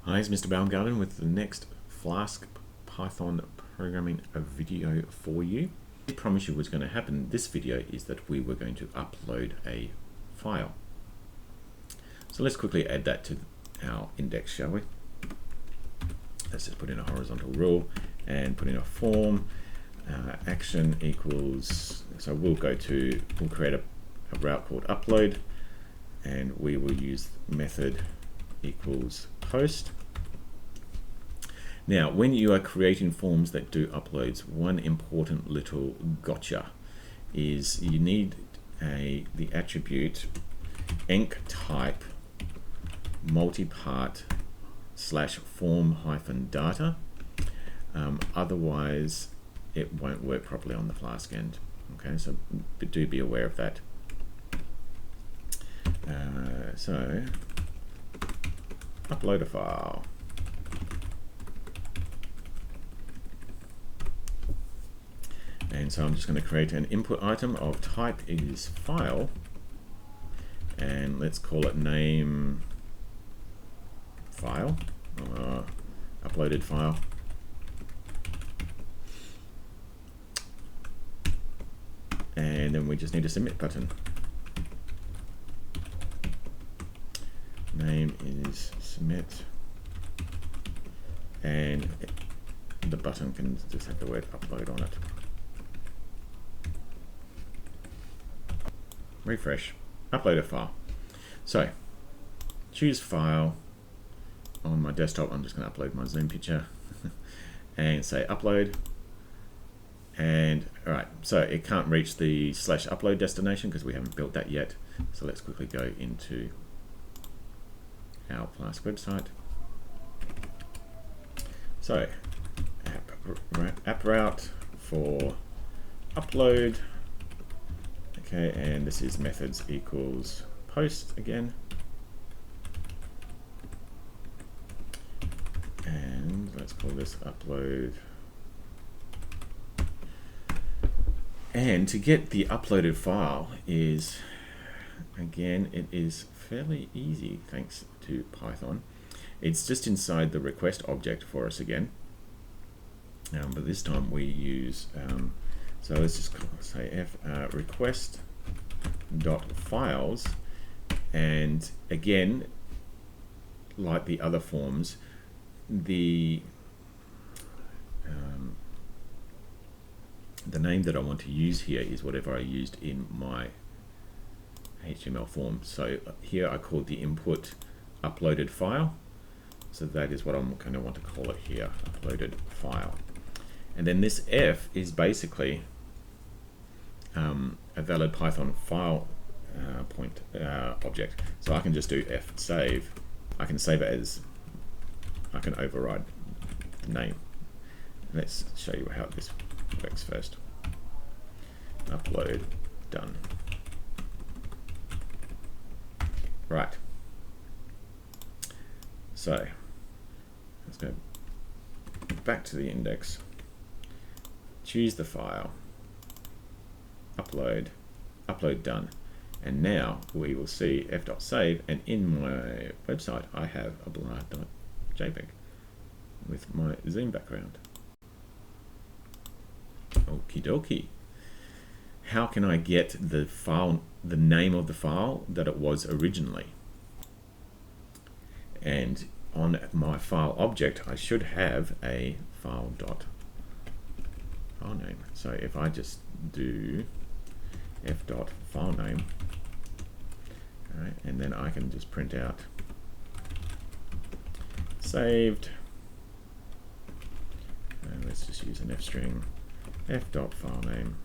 Hi, it's Mr. Baumgarten with the next Flask Python programming video for you. I promised you what's going to happen in this video is that we were going to upload a file. So let's quickly add that to our index, shall we? Let's just put in a horizontal rule and put in a form. Action equals, so we'll create a route called upload, and we will use method equals post. Now, when you are creating forms that do uploads, one important little gotcha is you need the attribute enc type multipart /form -data. Otherwise, it won't work properly on the Flask end. Okay, so do be aware of that. So upload a file. And so I'm just going to create an input item of type is file, and let's call it name file, uploaded file. And then we just need a submit button. Name is submit, and the button can just have the word upload on it. Refresh, upload a file. So choose file. On my desktop, I'm just going to upload my Zoom picture and say upload. And all right, so it can't reach the /upload destination because we haven't built that yet. So let's quickly go into our Flask website. So app route for upload. Okay, and this is methods equals post again. And let's call this upload. And to get the uploaded file is, again, it is fairly easy thanks to Python. It's just inside the request object for us again. But this time we use, so let's just say request dot files, and again, like the other forms, the name that I want to use here is whatever I used in my HTML form. So here I called the input uploaded file. So that is what I'm going to want to call it here, uploaded file. And then this F is basically a valid Python file object. So I can just do F save. I can save it as, I can override the name. Let's show you how this works first. Upload, done. Right. So let's go back to the index, choose the file, upload, done. And now we will see f.save, and in my website I have a blah.jpg with my Zoom background. Okie dokie. How can I get the file, the name of the file that it was originally? And on my file object, I should have a file name. So if I just do f.file name, right, and then I can just print out saved. And let's just use an f string, f.file name.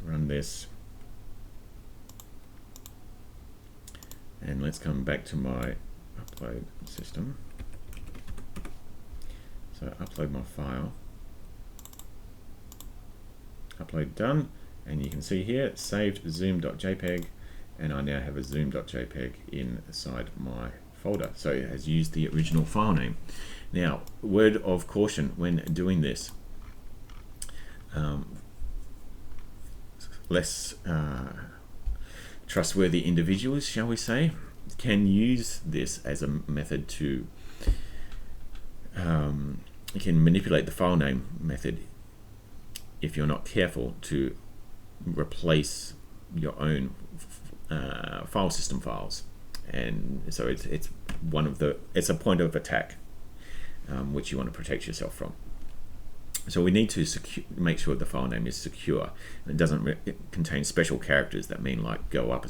Run this. And let's come back to my upload system. So upload my file. Upload done. And you can see here, saved zoom.jpg. And I now have a zoom.jpg inside my folder. So it has used the original file name. Now, word of caution when doing this. trustworthy individuals, shall we say, can use this as a method to you can manipulate the file name method if you're not careful to replace your own file system files, and so it's a point of attack which you want to protect yourself from. So we need to make sure the file name is secure. It doesn't contain special characters that mean like go up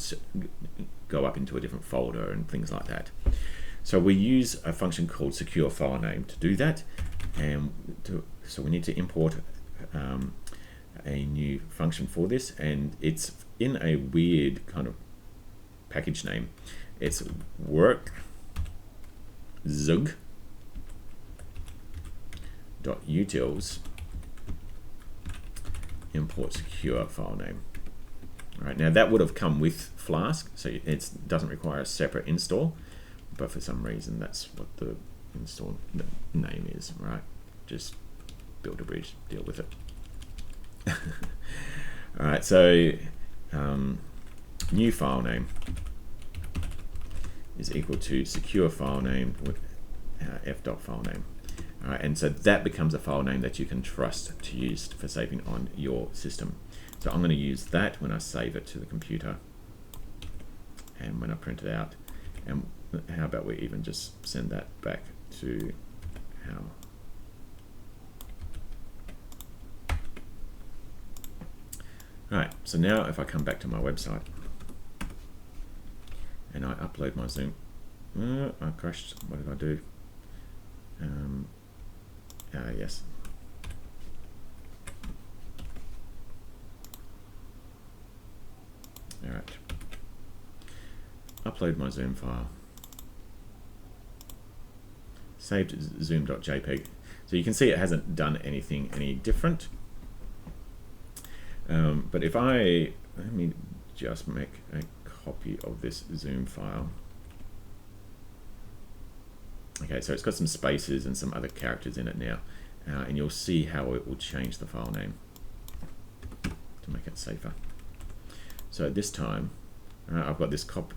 into a different folder and things like that. So we use a function called secure file name to do that, and so we need to import a new function for this, and it's in a weird kind of package name. It's work zug.utils import secure file name. All right, now that would have come with Flask, so it doesn't require a separate install, but for some reason that's what the install name is. Right, just build a bridge, deal with it. All right, so new file name is equal to secure file name with f.file name. All right, and so that becomes a file name that you can trust to use for saving on your system. So I'm going to use that when I save it to the computer and when I print it out. And how about we even just send that back to how. Alright, so now if I come back to my website and I upload my Zoom, I crashed. What did I do? Yes. Alright. Upload my Zoom file. Saved zoom.jpg. So you can see it hasn't done anything any different. But if let me just make a copy of this Zoom file. Okay, so it's got some spaces and some other characters in it now, and you'll see how it will change the file name to make it safer. So this time, I've got this copy.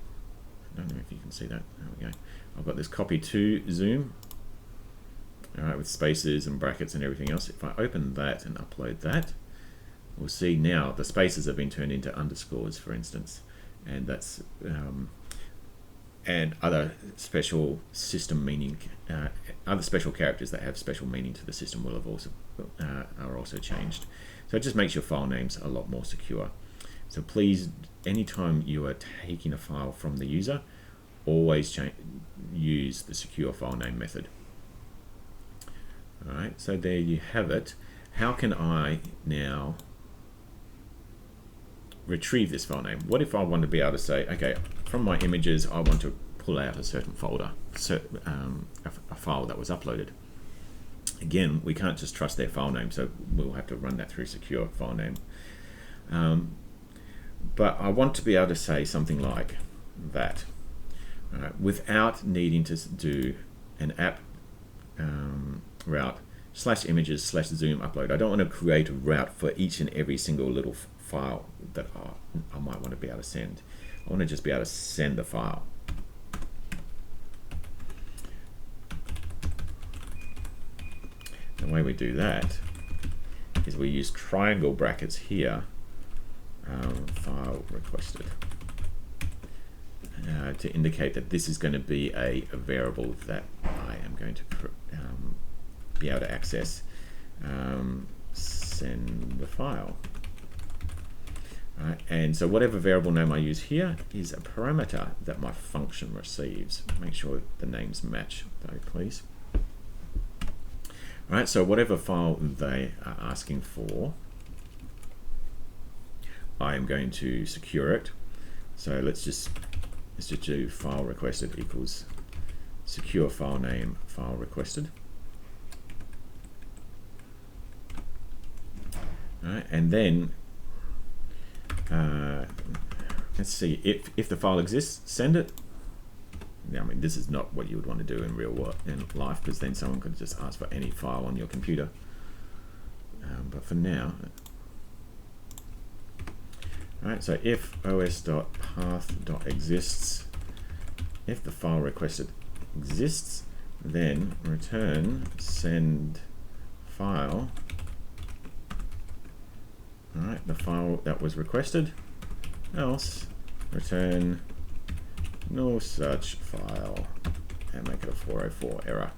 I don't know if you can see that. There we go. I've got this copy to Zoom. All right, with spaces and brackets and everything else. If I open that and upload that, we'll see now the spaces have been turned into underscores, for instance, and that's and other special system meaning, other special characters that have special meaning to the system will have also are also changed. So it just makes your file names a lot more secure. So please, anytime you are taking a file from the user, always use the secure file name method. All right, so there you have it. How can I now retrieve this file name? What if I want to be able to say, okay, from my images, I want to pull out a certain folder, a file that was uploaded. Again, we can't just trust their file name, so we'll have to run that through secure file name. But I want to be able to say something like that, without needing to do an app route /images/zoom upload. I don't want to create a route for each and every single little file that I might want to be able to send. I want to just be able to send the file. The way we do that is we use triangle brackets here, file requested, to indicate that this is going to be a variable that I am going to be able to access. Send the file. And so whatever variable name I use here is a parameter that my function receives. Make sure the names match though, please. All right, so whatever file they are asking for, I am going to secure it. So let's just do file requested equals secure file name file requested. All right, and then let's see if the file exists, send it. Now, I mean, this is not what you would want to do in real world, in life, because then someone could just ask for any file on your computer. But for now, Right, so if os.path.exists, if the file requested exists, then return send file. All right, the file that was requested, else return no such file, and make it a 404 error.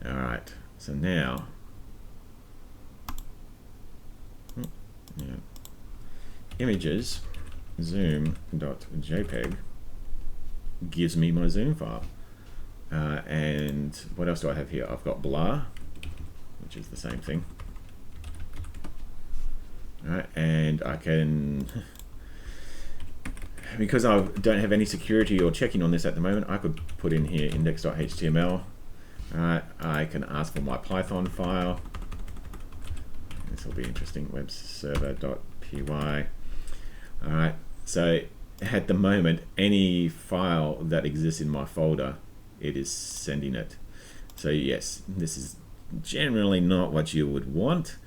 All right, so now, images zoom.jpg gives me my zoom file. And what else do I have here? I've got blur, which is the same thing. All right, and I can, because I don't have any security or checking on this at the moment, I could put in here index.html. All right, I can ask for my Python file. This will be interesting, web server.py. All right, so at the moment, any file that exists in my folder, it is sending it. So yes, this is generally not what you would want,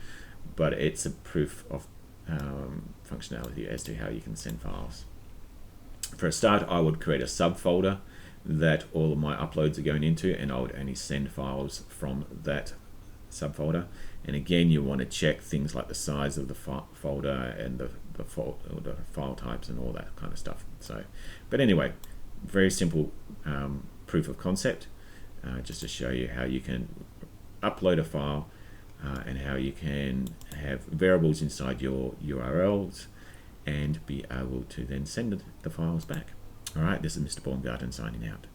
but it's a proof of functionality as to how you can send files. For a start, I would create a subfolder that all of my uploads are going into, and I would only send files from that subfolder. And again, you want to check things like the size of the folder and the file types and all that kind of stuff. So, but anyway, very simple proof of concept, just to show you how you can upload a file and how you can have variables inside your URLs and be able to then send the files back. All right, this is Mr. Baumgarten signing out.